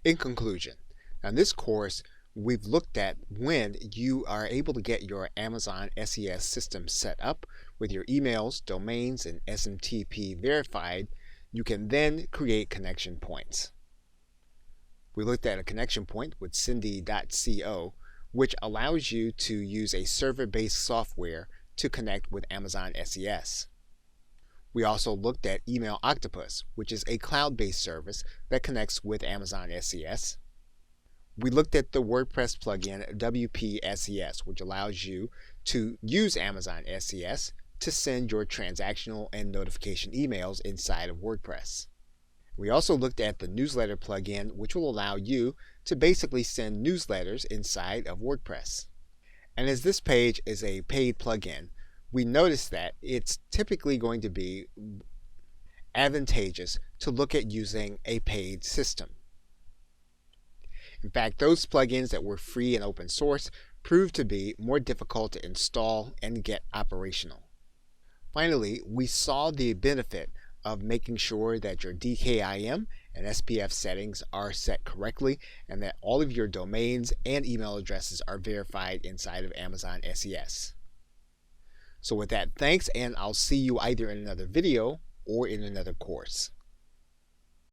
In conclusion, in this course, we've looked at when you are able to get your Amazon SES system set up with your emails, domains, and SMTP verified, you can then create connection points. We looked at a connection point with Cindy.co, which allows you to use a server-based software to connect with Amazon SES. We also looked at Email Octopus, which is a cloud-based service that connects with Amazon SES. We looked at the WordPress plugin WP-SES, which allows you to use Amazon SES to send your transactional and notification emails inside of WordPress. We also looked at the newsletter plugin, which will allow you to basically send newsletters inside of WordPress. And as this page is a paid plugin, we notice that it's typically going to be advantageous to look at using a paid system. In fact, those plugins that were free and open source proved to be more difficult to install and get operational. Finally, we saw the benefit of making sure that your DKIM and SPF settings are set correctly and that all of your domains and email addresses are verified inside of Amazon SES. So with that, thanks, and I'll see you either in another video or in another course.